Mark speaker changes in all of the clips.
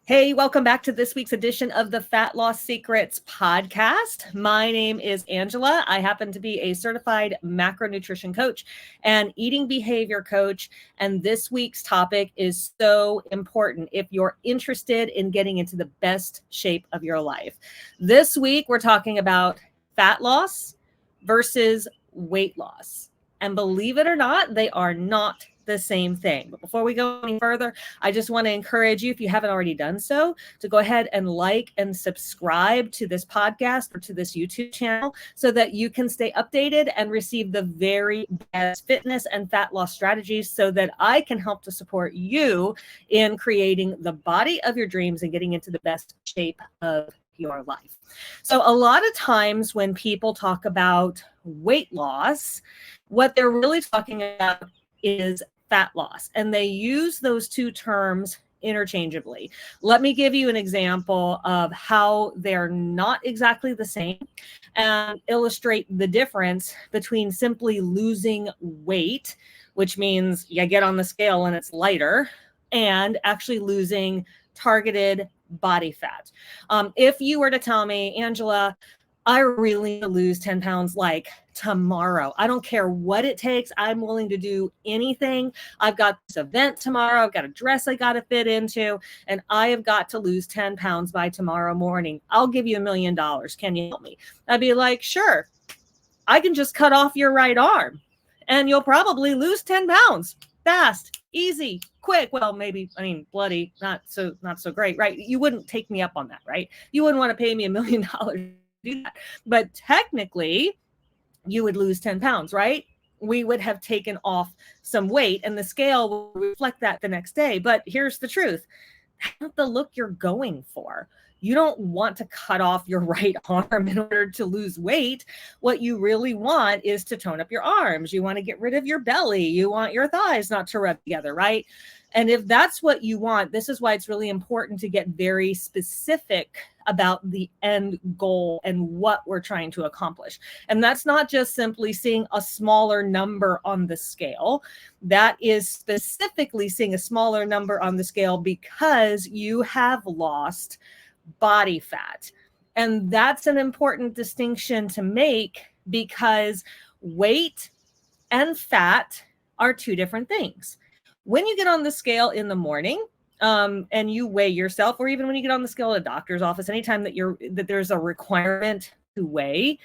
Speaker 1: Hey, welcome back to this week's edition of the Fat Loss Secrets podcast. My name is Angela. I happen to be a certified macronutrition coach and eating behavior coach. And this week's topic is so important if you're interested in getting into the best shape of your life. This week, we're talking about fat loss versus weight loss. And believe it or not, they are not the same thing. But before we go any further, I just want to encourage you, if you haven't already done so, to go ahead and like and subscribe to this podcast or to this YouTube channel so that you can stay updated and receive the very best fitness and fat loss strategies so that I can help to support you in creating the body of your dreams and getting into the best shape of your life. So a lot of times when people talk about weight loss, what they're really talking about is fat loss, and they use those two terms interchangeably. Let me give you an example of how they're not exactly the same and illustrate the difference between simply losing weight, which means you get on the scale and it's lighter, and actually losing targeted body fat. If you were to tell me, Angela, I really need to lose 10 pounds like tomorrow. I don't care what it takes. I'm willing to do anything. I've got this event tomorrow. I've got a dress I got to fit into, and I have got to lose 10 pounds by tomorrow morning. I'll give you $1 million. Can you help me? I'd be like, sure. I can just cut off your right arm and you'll probably lose 10 pounds. Fast, easy, quick. Well, maybe, bloody, not so great, right? You wouldn't take me up on that, right? You wouldn't want to pay me $1 million do that. But technically, you would lose 10 pounds, right? We would have taken off some weight and the scale will reflect that the next day. But here's the truth. That's not the look you're going for. You don't want to cut off your right arm in order to lose weight. What you really want is to tone up your arms. You want to get rid of your belly. You want your thighs not to rub together, right? And if that's what you want, this is why it's really important to get very specific about the end goal and what we're trying to accomplish. And that's not just simply seeing a smaller number on the scale. That is specifically seeing a smaller number on the scale because you have lost body fat. And that's an important distinction to make because weight and fat are two different things. When you get on the scale in the morning, and you weigh yourself, or even when you get on the scale at a doctor's office, anytime that there's a requirement to weigh,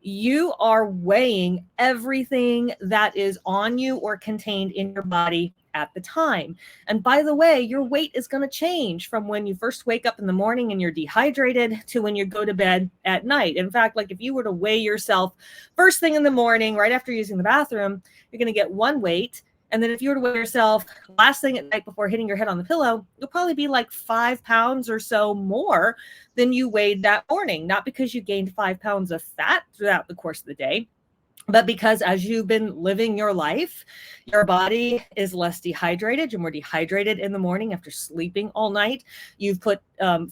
Speaker 1: you are weighing everything that is on you or contained in your body at the time. And by the way, your weight is going to change from when you first wake up in the morning and you're dehydrated to when you go to bed at night. In fact, like if you were to weigh yourself first thing in the morning, right after using the bathroom, you're going to get one weight. And then if you were to weigh yourself last thing at night before hitting your head on the pillow, you'll probably be like 5 pounds or so more than you weighed that morning. Not because you gained 5 pounds of fat throughout the course of the day, but because as you've been living your life, your body is less dehydrated. You're more dehydrated in the morning after sleeping all night. You've put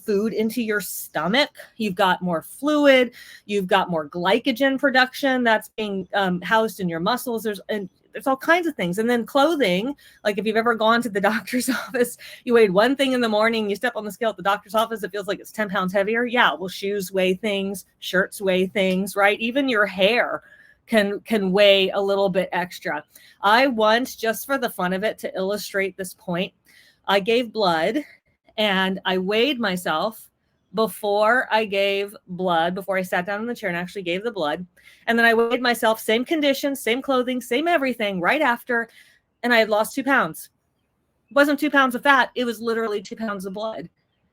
Speaker 1: food into your stomach. You've got more fluid. You've got more glycogen production that's being housed in your muscles. There's all kinds of things. And then clothing, like if you've ever gone to the doctor's office, you weighed one thing in the morning, you step on the scale at the doctor's office, it feels like it's 10 pounds heavier. Yeah, well, shoes weigh things, shirts weigh things, right? Even your hair can weigh a little bit extra. I once, just for the fun of it, to illustrate this point, I gave blood and I weighed myself before I gave blood, before I sat down in the chair and actually gave the blood. And then I weighed myself, same conditions, same clothing, same everything right after. And I had lost 2 pounds. It wasn't 2 pounds of fat. It was literally 2 pounds of blood.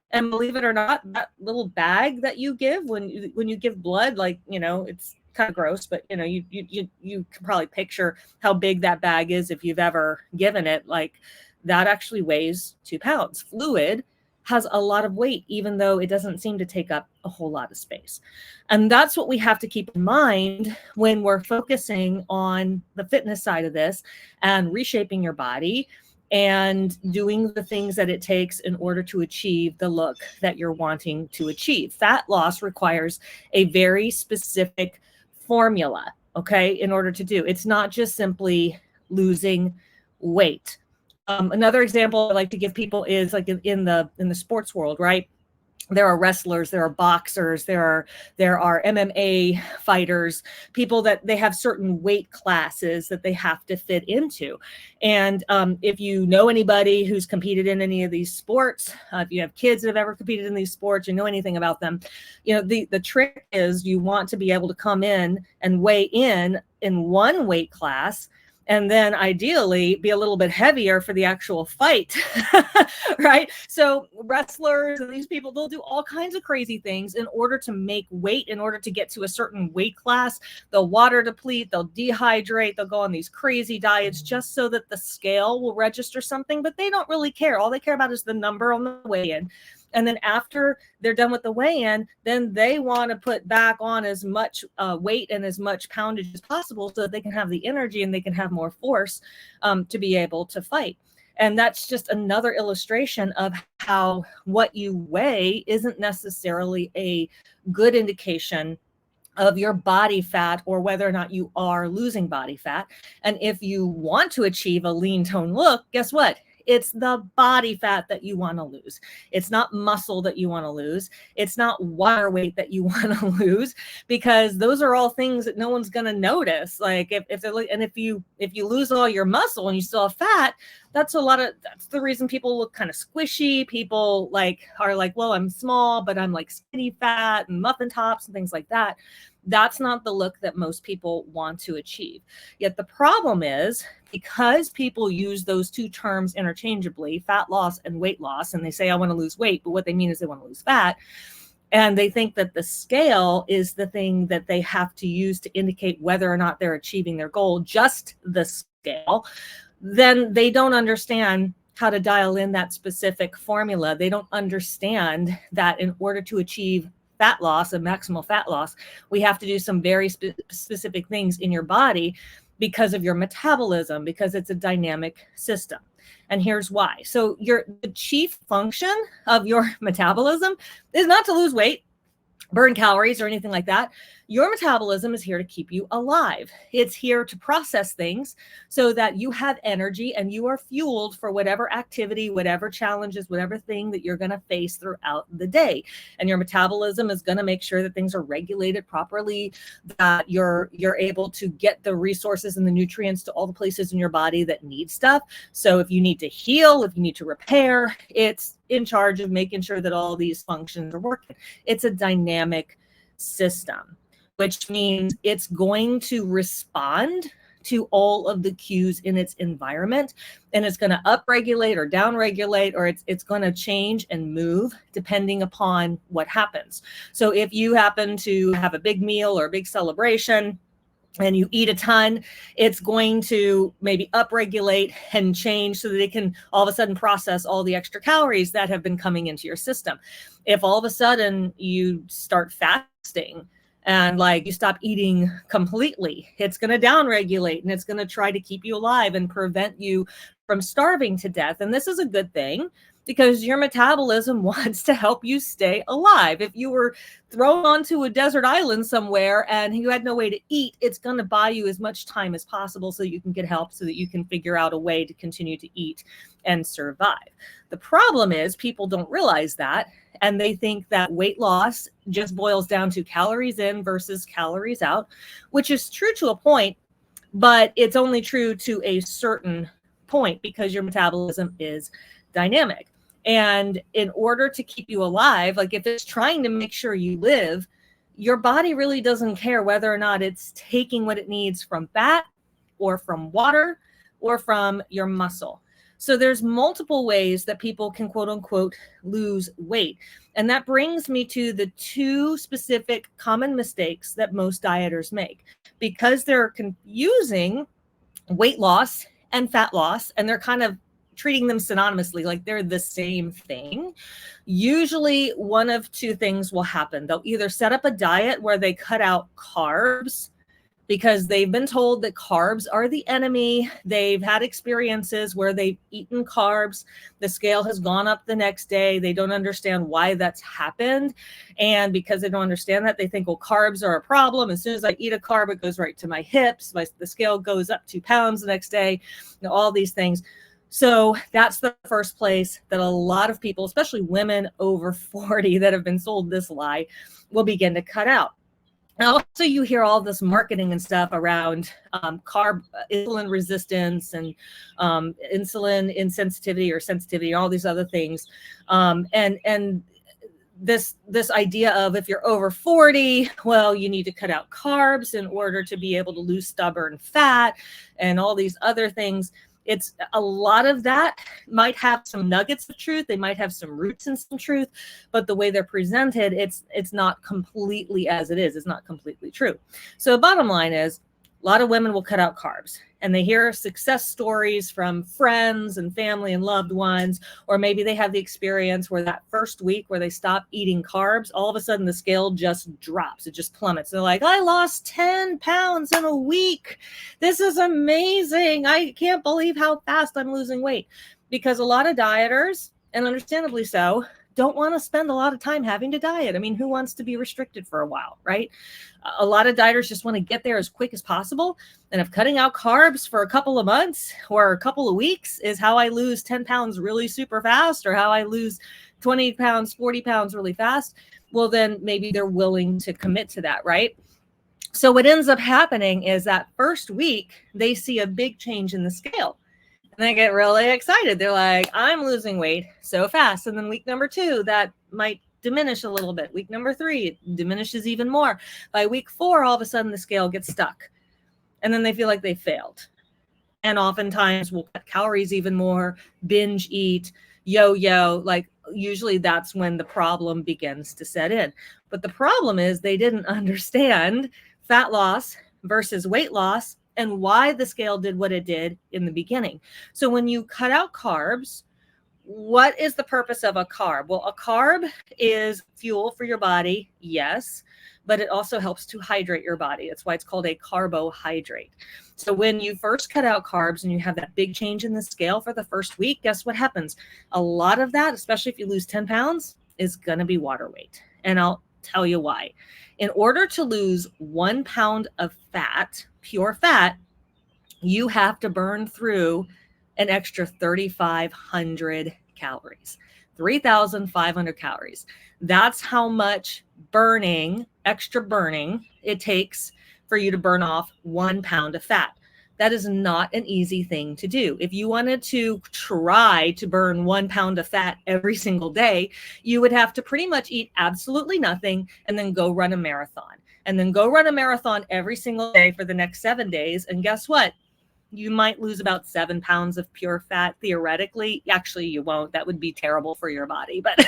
Speaker 1: And believe it or not, that little bag that you give when you give blood, like, it's kind of gross, but you can probably picture how big that bag is if you've ever given it. Like that actually weighs 2 pounds. Fluid has a lot of weight, even though it doesn't seem to take up a whole lot of space. And that's what we have to keep in mind when we're focusing on the fitness side of this and reshaping your body and doing the things that it takes in order to achieve the look that you're wanting to achieve. Fat loss requires a very specific formula, okay, in order to do. It's not just simply losing weight. Another example I like to give people is like in the sports world, right? There are wrestlers, there are boxers, there are MMA fighters, people that they have certain weight classes that they have to fit into. And if you know anybody who's competed in any of these sports, if you have kids that have ever competed in these sports, you know anything about them, you know, the trick is you want to be able to come in and weigh in one weight class, and then ideally be a little bit heavier for the actual fight, right? So wrestlers and these people, they'll do all kinds of crazy things in order to make weight, in order to get to a certain weight class. They'll water deplete, they'll dehydrate, they'll go on these crazy diets just so that the scale will register something, but they don't really care. All they care about is the number on the weigh-in. And then after they're done with the weigh-in, then they want to put back on as much weight and as much poundage as possible so that they can have the energy and they can have more force to be able to fight. And that's just another illustration of how what you weigh isn't necessarily a good indication of your body fat or whether or not you are losing body fat. And if you want to achieve a lean tone look, guess what? It's the body fat that you want to lose. It's not muscle that you want to lose. It's not water weight that you want to lose, because those are all things that no one's going to notice. Like if they're, and if you lose all your muscle and you still have fat, that's the reason people look kind of squishy. People are like, well, I'm small, but I'm like skinny fat and muffin tops and things like that. That's not the look that most people want to achieve. Yet the problem is, because people use those two terms interchangeably, fat loss and weight loss, and they say, I want to lose weight, but what they mean is they want to lose fat. And they think that the scale is the thing that they have to use to indicate whether or not they're achieving their goal, just the scale. Then they don't understand how to dial in that specific formula. They don't understand that in order to achieve fat loss and maximal fat loss, we have to do some very specific things in your body because of your metabolism, because it's a dynamic system. And here's why. So the chief function of your metabolism is not to lose weight, burn calories, or anything like that. Your metabolism is here to keep you alive. It's here to process things so that you have energy and you are fueled for whatever activity, whatever challenges, whatever thing that you're going to face throughout the day. And your metabolism is going to make sure that things are regulated properly, that you're able to get the resources and the nutrients to all the places in your body that need stuff. So if you need to heal, if you need to repair, it's in charge of making sure that all these functions are working. It's a dynamic system, which means it's going to respond to all of the cues in its environment, and it's going to upregulate or downregulate, or it's going to change and move depending upon what happens. So if you happen to have a big meal or a big celebration and you eat a ton, it's going to maybe upregulate and change so that it can all of a sudden process all the extra calories that have been coming into your system. If all of a sudden you start fasting and you stop eating completely, it's going to downregulate and it's going to try to keep you alive and prevent you from starving to death. And this is a good thing, because your metabolism wants to help you stay alive. If you were thrown onto a desert island somewhere and you had no way to eat, it's going to buy you as much time as possible so you can get help, so that you can figure out a way to continue to eat and survive. The problem is people don't realize that, and they think that weight loss just boils down to calories in versus calories out, which is true to a point, but it's only true to a certain point because your metabolism is dynamic. And in order to keep you alive, if it's trying to make sure you live, your body really doesn't care whether or not it's taking what it needs from fat or from water or from your muscle. So there's multiple ways that people can, quote unquote, lose weight. And that brings me to the two specific common mistakes that most dieters make, because they're confusing weight loss and fat loss, and they're kind of treating them synonymously, like they're the same thing. Usually one of two things will happen. They'll either set up a diet where they cut out carbs because they've been told that carbs are the enemy. They've had experiences where they've eaten carbs, the scale has gone up the next day. They don't understand why that's happened. And because they don't understand that, they think, well, carbs are a problem. As soon as I eat a carb, it goes right to my hips. The scale goes up 2 pounds the next day, all these things. So that's the first place that a lot of people, especially women over 40 that have been sold this lie, will begin to cut out. And also, you hear all this marketing and stuff around insulin resistance and insulin insensitivity or sensitivity, all these other things, and this idea of if you're over 40, well, you need to cut out carbs in order to be able to lose stubborn fat and all these other things. It's a lot of that might have some nuggets of truth. They might have some roots in some truth, but the way they're presented, it's not completely as it is. It's not completely true. So bottom line is, a lot of women will cut out carbs, and they hear success stories from friends and family and loved ones, or maybe they have the experience where that first week where they stop eating carbs, all of a sudden the scale just drops. It just plummets. They're like, I lost 10 pounds in a week. This is amazing. I can't believe how fast I'm losing weight. Because a lot of dieters, and understandably so, don't want to spend a lot of time having to diet. I mean, who wants to be restricted for a while, right? A lot of dieters just want to get there as quick as possible. And if cutting out carbs for a couple of months or a couple of weeks is how I lose 10 pounds really super fast, or how I lose 20 pounds, 40 pounds really fast, well, then maybe they're willing to commit to that, right? So what ends up happening is that first week, they see a big change in the scale. And they get really excited. They're like, I'm losing weight so fast. And then week number 2, that might diminish a little bit. Week number 3, it diminishes even more. By week 4, all of a sudden the scale gets stuck. And then they feel like they failed. And oftentimes we'll cut calories even more, binge eat, yo-yo. Like usually that's when the problem begins to set in. But the problem is they didn't understand fat loss versus weight loss and why the scale did what it did in the beginning. So when you cut out carbs, what is the purpose of a carb? Well, a carb is fuel for your body, yes, but it also helps to hydrate your body. That's why it's called a carbohydrate. So when you first cut out carbs and you have that big change in the scale for the first week, guess what happens? A lot of that, especially if you lose 10 pounds, is going to be water weight. And I'll tell you why. In order to lose 1 pound of fat, pure fat, you have to burn through an extra 3,500 calories, 3,500 calories. That's how much extra burning it takes for you to burn off 1 pound of fat. That is not an easy thing to do. If you wanted to try to burn 1 pound of fat every single day, you would have to pretty much eat absolutely nothing and then go run a marathon. And then go run a marathon every single day for the next 7 days. And guess what? You might lose about 7 pounds of pure fat theoretically. Actually, you won't. That would be terrible for your body. But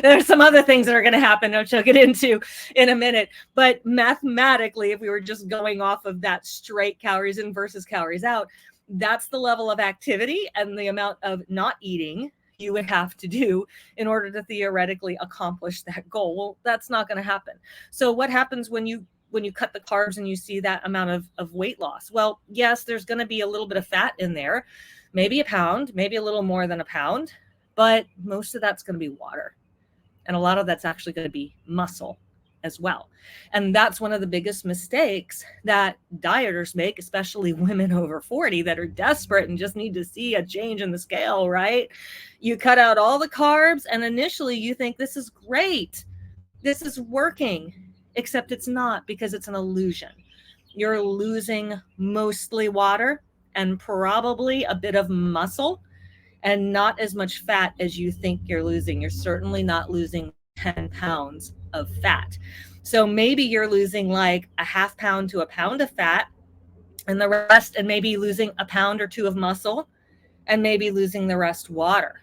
Speaker 1: there's some other things that are going to happen, which I'll get into in a minute. But mathematically, if we were just going off of that straight calories in versus calories out, that's the level of activity and the amount of not eating you would have to do in order to theoretically accomplish that goal. Well, that's not going to happen. So what happens when you cut the carbs and you see that amount of weight loss? Well, yes, there's going to be a little bit of fat in there, maybe a pound, maybe a little more than a pound, but most of that's going to be water. And a lot of that's actually going to be muscle as well. And that's one of the biggest mistakes that dieters make, especially women over 40 that are desperate and just need to see a change in the scale, right? You cut out all the carbs and initially you think this is great. This is working. Except it's not, because it's an illusion. You're losing mostly water and probably a bit of muscle and not as much fat as you think you're losing. You're certainly not losing 10 pounds of fat. So maybe you're losing like a half pound to a pound of fat and the rest, and maybe losing a pound or 2 of muscle and maybe losing the rest water.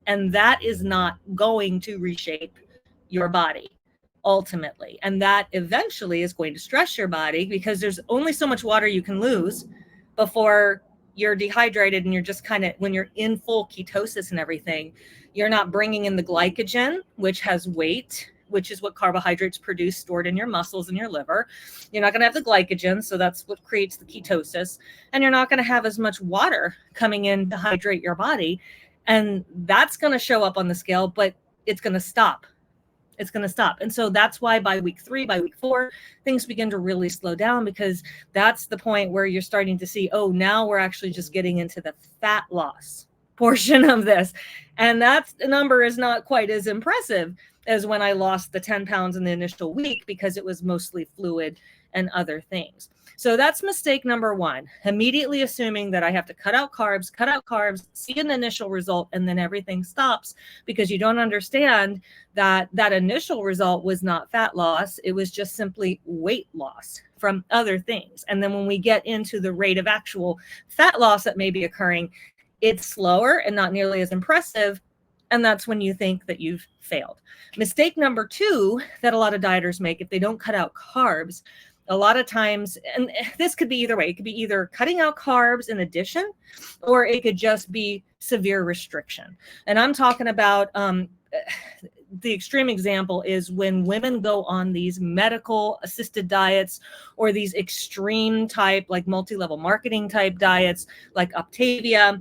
Speaker 1: And that is not going to reshape your body ultimately. And that eventually is going to stress your body because there's only so much water you can lose before you're dehydrated and you're just kind of, when you're in full ketosis and everything, you're not bringing in the glycogen, which has weight, which is what carbohydrates produce stored in your muscles and your liver. You're not going to have the glycogen. So that's what creates the ketosis. And you're not going to have as much water coming in to hydrate your body. And that's going to show up on the scale, but it's going to stop. It's going to stop. And so that's why by week 3, by week 4, things begin to really slow down, because that's the point where you're starting to see, oh, now we're actually just getting into the fat loss portion of this. And that number is not quite as impressive as when I lost the 10 pounds in the initial week, because it was mostly fluid and other things. So that's mistake number 1, immediately assuming that I have to cut out carbs, see an initial result, and then everything stops, because you don't understand that that initial result was not fat loss. It was just simply weight loss from other things. And then when we get into the rate of actual fat loss that may be occurring, it's slower and not nearly as impressive. And that's when you think that you've failed. Mistake number 2 that a lot of dieters make, if they don't cut out carbs, a lot of times, and this could be either way, it could be either cutting out carbs in addition, or it could just be severe restriction. And I'm talking about the extreme example is when women go on these medical assisted diets, or these extreme type, like multi-level marketing type diets, like Optavia,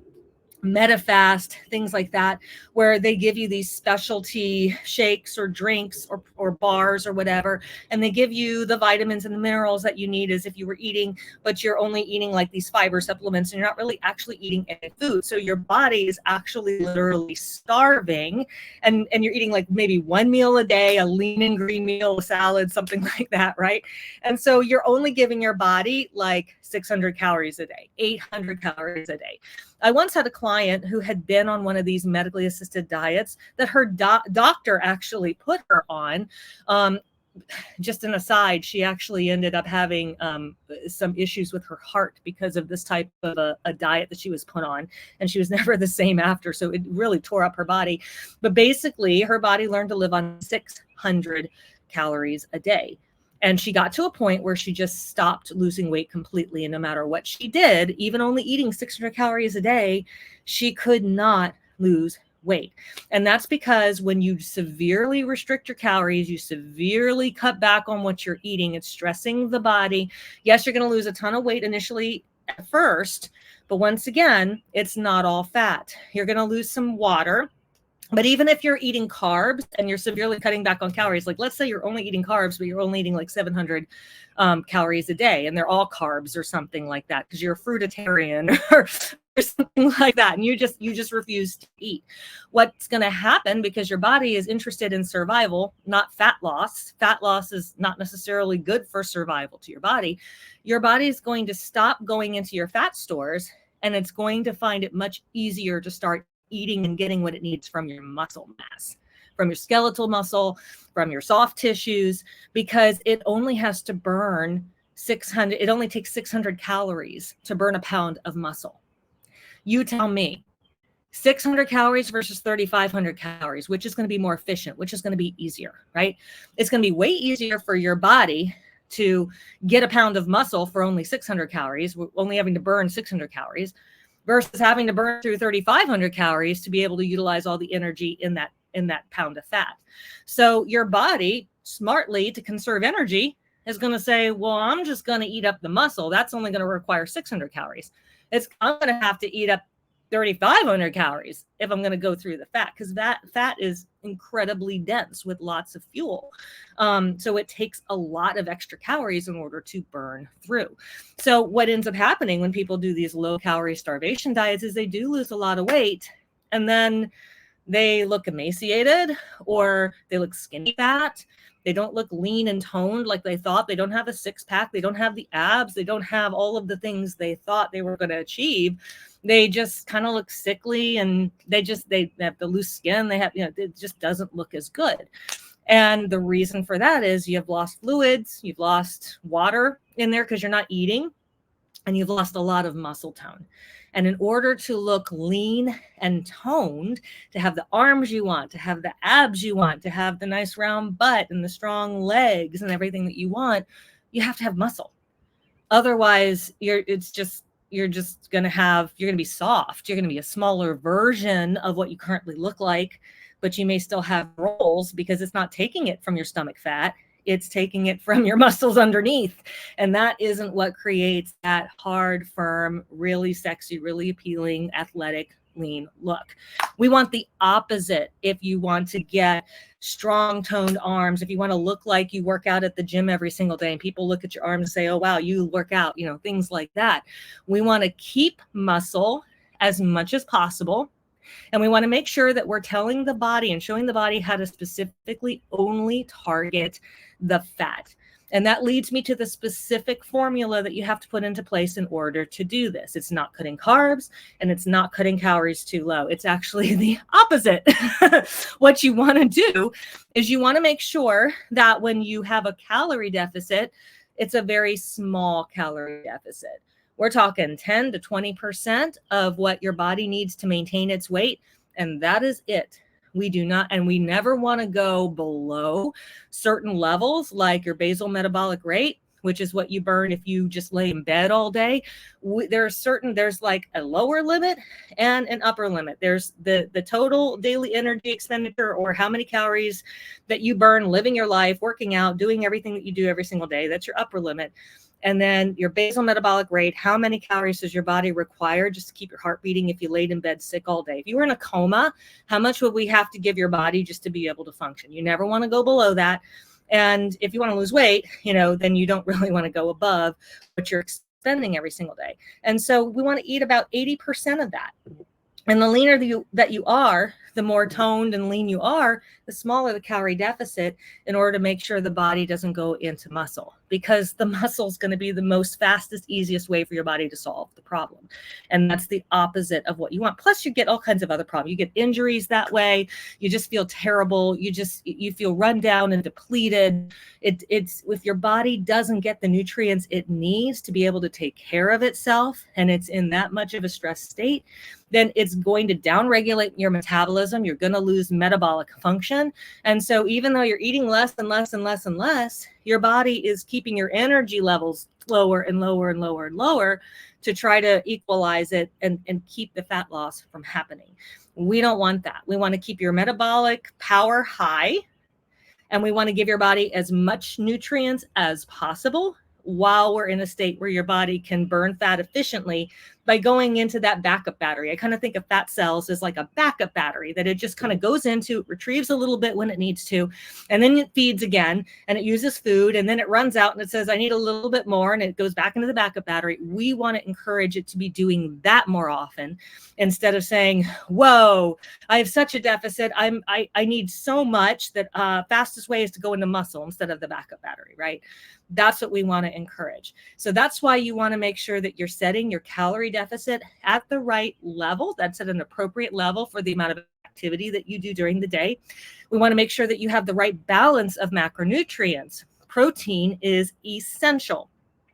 Speaker 1: MetaFast, things like that, where they give you these specialty shakes or drinks or bars or whatever, and they give you the vitamins and the minerals that you need as if you were eating, but you're only eating like these fiber supplements, and you're not really actually eating any food. So your body is actually literally starving, and you're eating like maybe 1 meal a day, a lean and green meal, a salad, something like that, right? And so you're only giving your body like 600 calories a day, 800 calories a day. I once had a client who had been on one of these medically assisted diets that her doctor actually put her on. Just an aside, she actually ended up having some issues with her heart because of this type of a diet that she was put on, and she was never the same after. So it really tore up her body. But basically, her body learned to live on 600 calories a day. And she got to a point where she just stopped losing weight completely. And no matter what she did, even only eating 600 calories a day, she could not lose weight. And that's because when you severely restrict your calories, you severely cut back on what you're eating, it's stressing the body. Yes, you're going to lose a ton of weight initially at first, but once again, it's not all fat. You're going to lose some water. But even if you're eating carbs and you're severely cutting back on calories, like let's say you're only eating carbs, but you're only eating like 700 calories a day, and they're all carbs or something like that, because you're a fruitarian or something like that, and you just refuse to eat. What's going to happen, because your body is interested in survival, not fat loss. Fat loss is not necessarily good for survival to your body. Your body is going to stop going into your fat stores, and it's going to find it much easier to start eating and getting what it needs from your muscle mass, from your skeletal muscle, from your soft tissues, because it only has to burn 600. It only takes 600 calories to burn a pound of muscle. You tell me, 600 calories versus 3,500 calories, which is going to be more efficient, which is going to be easier, right? It's going to be way easier for your body to get a pound of muscle for only 600 calories, only having to burn 600 calories, versus having to burn through 3,500 calories to be able to utilize all the energy in that pound of fat. So your body, smartly, to conserve energy, is going to say, well, I'm just going to eat up the muscle. That's only going to require 600 calories. I'm going to have to eat up 3,500 calories if I'm going to go through the fat, because that fat is incredibly dense with lots of fuel. So it takes a lot of extra calories in order to burn through. So what ends up happening when people do these low calorie starvation diets is they do lose a lot of weight, and then they look emaciated, or they look skinny fat. They don't look lean and toned like they thought. They don't have a six-pack. They don't have the abs. They don't have all of the things they thought they were going to achieve. They just kind of look sickly, and they have the loose skin. They have, it just doesn't look as good. And the reason for that is you have lost fluids, you've lost water in there because you're not eating, and you've lost a lot of muscle tone. And in order to look lean and toned, to have the arms you want, to have the abs you want, to have the nice round butt and the strong legs and everything that you want, you have to have muscle. Otherwise, you're going to be soft. You're going to be a smaller version of what you currently look like, but you may still have rolls because it's not taking it from your stomach fat. It's taking it from your muscles underneath. And that isn't what creates that hard, firm, really sexy, really appealing, athletic lean look. We want the opposite. If you want to get strong toned arms, if you want to look like you work out at the gym every single day and people look at your arms and say, oh, wow, you work out, things like that. We want to keep muscle as much as possible. And we want to make sure that we're telling the body and showing the body how to specifically only target the fat. And that leads me to the specific formula that you have to put into place in order to do this. It's not cutting carbs and it's not cutting calories too low. It's actually the opposite. What you want to do is you want to make sure that when you have a calorie deficit, it's a very small calorie deficit. We're talking 10 to 20% of what your body needs to maintain its weight. And that is it. We do not, and we never want to go below certain levels like your basal metabolic rate, which is what you burn if you just lay in bed all day. There's like a lower limit and an upper limit. There's the total daily energy expenditure, or how many calories that you burn living your life, working out, doing everything that you do every single day. That's your upper limit. And then your basal metabolic rate, how many calories does your body require just to keep your heart beating if you laid in bed sick all day? If you were in a coma, how much would we have to give your body just to be able to function? You never want to go below that. And if you want to lose weight, then you don't really want to go above what you're expending every single day. And so we want to eat about 80% of that. And the leaner that you are, the more toned and lean you are, the smaller the calorie deficit, in order to make sure the body doesn't go into muscle, because the muscle is going to be the most fastest, easiest way for your body to solve the problem. And that's the opposite of what you want. Plus, you get all kinds of other problems. You get injuries that way. You just feel terrible. You feel run down and depleted. It's if your body doesn't get the nutrients it needs to be able to take care of itself, and it's in that much of a stress state, then it's going to downregulate your metabolism. You're going to lose metabolic function. And so even though you're eating less and less and less and less, your body is keeping your energy levels lower and lower and lower and lower to try to equalize it and keep the fat loss from happening. We don't want that. We want to keep your metabolic power high, and we want to give your body as much nutrients as possible while we're in a state where your body can burn fat efficiently by going into that backup battery. I kind of think of fat cells as like a backup battery that it just kind of goes into, retrieves a little bit when it needs to, and then it feeds again, and it uses food, and then it runs out and it says, I need a little bit more, and it goes back into the backup battery. We want to encourage it to be doing that more often, instead of saying, whoa, I have such a deficit. I need so much that fastest way is to go into muscle instead of the backup battery, right? That's what we want to encourage. So that's why you want to make sure that you're setting your calorie deficit at the right level. That's at an appropriate level for the amount of activity that you do during the day. We want to make sure that you have the right balance of macronutrients. Protein is essential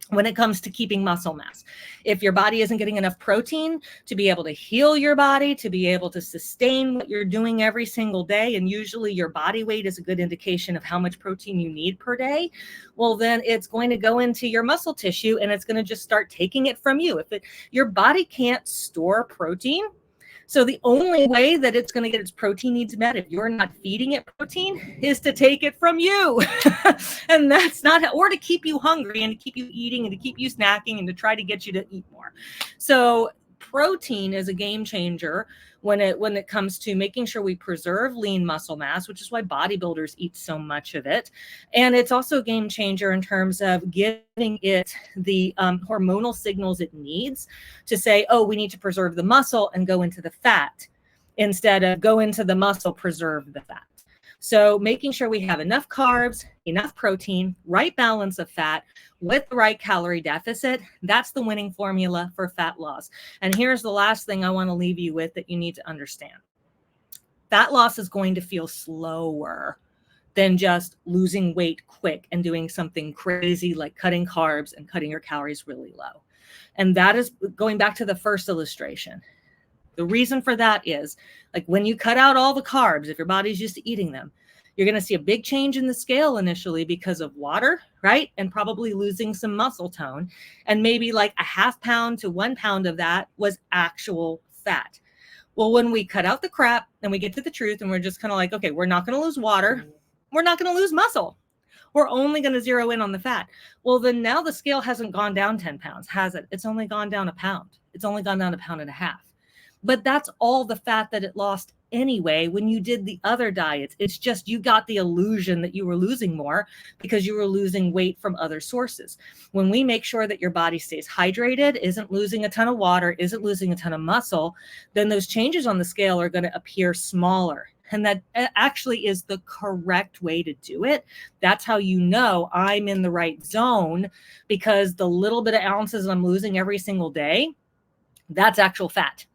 Speaker 1: when it comes to keeping muscle mass. If your body isn't getting enough protein to be able to heal your body, to be able to sustain what you're doing every single day, and usually your body weight is a good indication of how much protein you need per day, well, then it's going to go into your muscle tissue and it's going to just start taking it from you. Your body can't store protein, so the only way that it's going to get its protein needs met, if you're not feeding it protein, is to take it from you. And that's not, or to keep you hungry and to keep you eating and to keep you snacking and to try to get you to eat more. So protein is a game changer when it comes to making sure we preserve lean muscle mass, which is why bodybuilders eat so much of it. And it's also a game changer in terms of giving it the hormonal signals it needs to say, oh, we need to preserve the muscle and go into the fat, instead of go into the muscle, preserve the fat. So making sure we have enough carbs, enough protein, right balance of fat with the right calorie deficit, that's the winning formula for fat loss. And here's the last thing I want to leave you with that you need to understand. Fat loss is going to feel slower than just losing weight quick and doing something crazy like cutting carbs and cutting your calories really low. And that is going back to the first illustration. The reason for that is, like, when you cut out all the carbs, if your body's used to eating them, you're going to see a big change in the scale initially because of water, right? And probably losing some muscle tone. And maybe like a 1/2 pound to 1 pound of that was actual fat. Well, when we cut out the crap and we get to the truth and we're just kind of like, okay, we're not going to lose water. We're not going to lose muscle. We're only going to zero in on the fat. Well, then now the scale hasn't gone down 10 pounds, has it? It's only gone down a pound. It's only gone down 1.5 pounds. but that's all the fat that it lost anyway when you did the other diets. It's just you got the illusion that you were losing more because you were losing weight from other sources. When we make sure that your body stays hydrated, isn't losing a ton of water, isn't losing a ton of muscle, then those changes on the scale are going to appear smaller. And that actually is the correct way to do it. That's how you know I'm in the right zone, because the little bit of ounces I'm losing every single day, that's actual fat.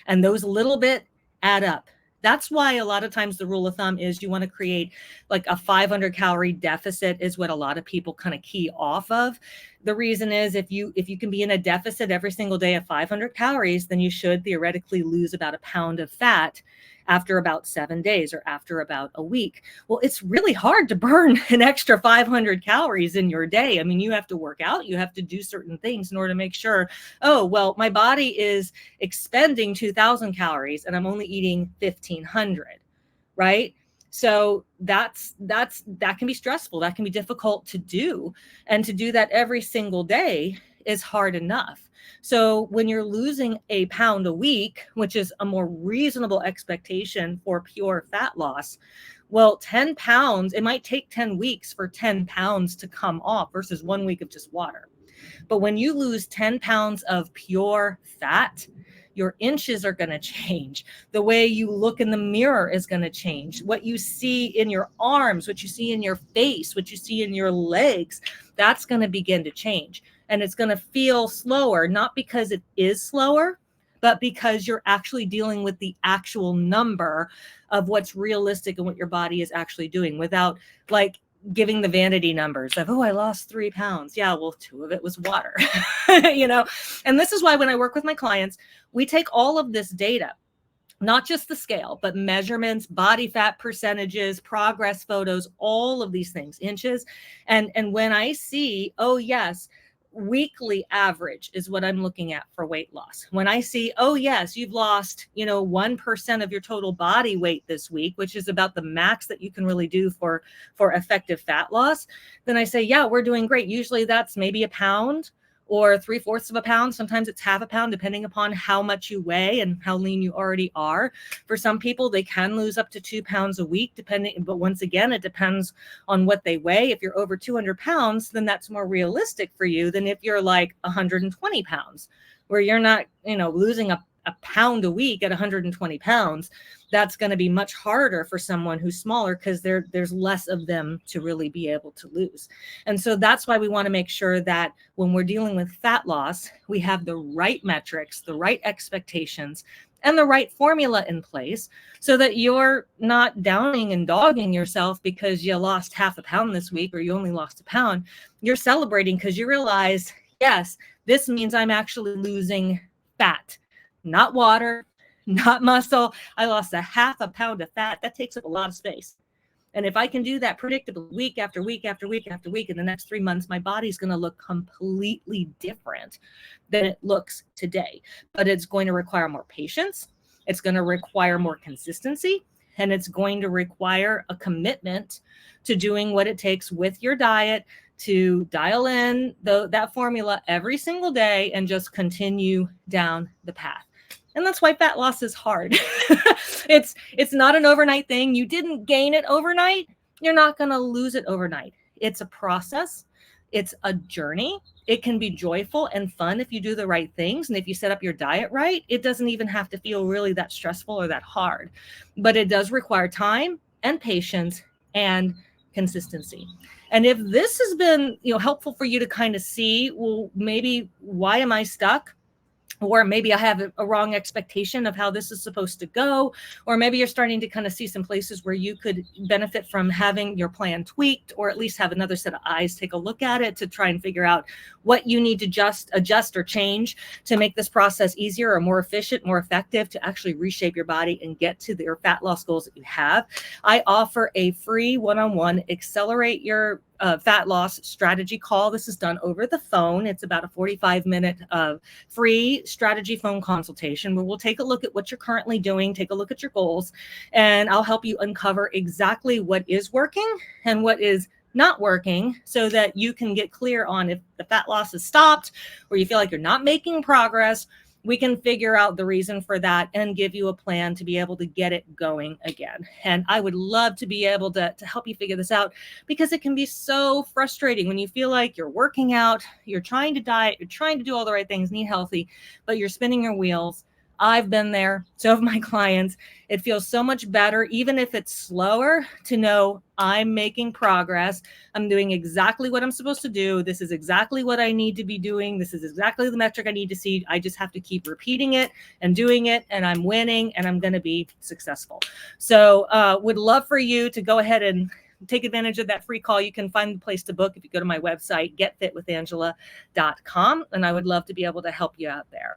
Speaker 1: And those little bit add up. That's why a lot of times the rule of thumb is you want to create like a 500 calorie deficit is what a lot of people kind of key off of. The reason is if you can be in a deficit every single day of 500 calories, then you should theoretically lose about a pound of fat after about 7 days or after about a week. Well, it's really hard to burn an extra 500 calories in your day. I mean, you have to work out, you have to do certain things in order to make sure, oh, well, my body is expending 2,000 calories and I'm only eating 1,500, right? So that can be stressful. That can be difficult to do. And to do that every single day is hard enough. So when you're losing a pound a week, which is a more reasonable expectation for pure fat loss, well, 10 pounds, it might take 10 weeks for 10 pounds to come off versus 1 week of just water. But when you lose 10 pounds of pure fat, your inches are going to change. The way you look in the mirror is going to change. What you see in your arms, what you see in your face, what you see in your legs, that's going to begin to change. And it's going to feel slower, not because it is slower, but because you're actually dealing with the actual number of what's realistic and what your body is actually doing without like giving the vanity numbers of, oh, I lost 3 pounds. Yeah, well, 2 of it was water, you know? And this is why when I work with my clients, we take all of this data, not just the scale, but measurements, body fat percentages, progress photos, all of these things, inches. And when I see, oh, yes, weekly average is what I'm looking at for weight loss. When I see, oh, yes, you've lost, 1% of your total body weight this week, which is about the max that you can really do for effective fat loss, then I say, yeah, we're doing great. Usually that's maybe a pound or 3/4 of a pound. Sometimes it's half a pound, depending upon how much you weigh and how lean you already are. For some people, they can lose up to 2 pounds a week, depending. But once again, it depends on what they weigh. If you're over 200 pounds, then that's more realistic for you than if you're like 120 pounds, where you're not, losing a pound a week at 120 pounds. That's going to be much harder for someone who's smaller because there's less of them to really be able to lose. And so that's why we want to make sure that when we're dealing with fat loss, we have the right metrics, the right expectations, and the right formula in place so that you're not downing and dogging yourself because you lost half a pound this week or you only lost a pound. You're celebrating because you realize, yes, this means I'm actually losing fat, not water, not muscle. I lost a half a pound of fat. That takes up a lot of space. And if I can do that predictably week after week after week after week, in the next 3 months, my body's going to look completely different than it looks today. But it's going to require more patience. It's going to require more consistency. And it's going to require a commitment to doing what it takes with your diet to dial in that formula every single day and just continue down the path. And that's why fat loss is hard. It's not an overnight thing. You didn't gain it overnight. You're not going to lose it overnight. It's a process. It's a journey. It can be joyful and fun if you do the right things. And if you set up your diet right, it doesn't even have to feel really that stressful or that hard. But it does require time and patience and consistency. And if this has been, helpful for you to kind of see, well, maybe why am I stuck? Or maybe I have a wrong expectation of how this is supposed to go. Or maybe you're starting to kind of see some places where you could benefit from having your plan tweaked, or at least have another set of eyes take a look at it to try and figure out what you need to just adjust or change to make this process easier or more efficient, more effective, to actually reshape your body and get to your fat loss goals that you have. I offer a free one-on-one Accelerate Your Fat Loss Strategy call. This is done over the phone. It's about a 45-minute free strategy phone consultation where we'll take a look at what you're currently doing, take a look at your goals, and I'll help you uncover exactly what is working and what is not working so that you can get clear on if the fat loss has stopped or you feel like you're not making progress. we can figure out the reason for that and give you a plan to be able to get it going again. And I would love to be able to help you figure this out, because it can be so frustrating when you feel like you're working out, you're trying to diet, you're trying to do all the right things and eat healthy, but you're spinning your wheels. I've been there. So have my clients. It feels so much better, even if it's slower, to know I'm making progress. I'm doing exactly what I'm supposed to do. This is exactly what I need to be doing. This is exactly the metric I need to see. I just have to keep repeating it and doing it, and I'm winning, and I'm going to be successful. So would love for you to go ahead and take advantage of that free call. You can find the place to book if you go to my website, getfitwithangela.com, and I would love to be able to help you out there.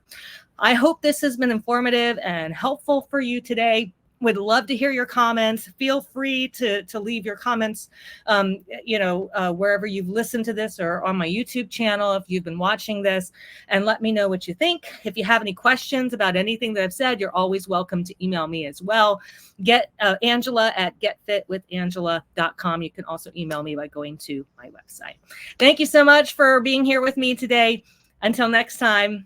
Speaker 1: I hope this has been informative and helpful for you today. Would love to hear your comments. Feel free to leave your comments, wherever you've listened to this, or on my YouTube channel if you've been watching this, and let me know what you think. If you have any questions about anything that I've said, you're always welcome to email me as well. Get Angela at getfitwithangela.com. You can also email me by going to my website. Thank you so much for being here with me today. Until next time,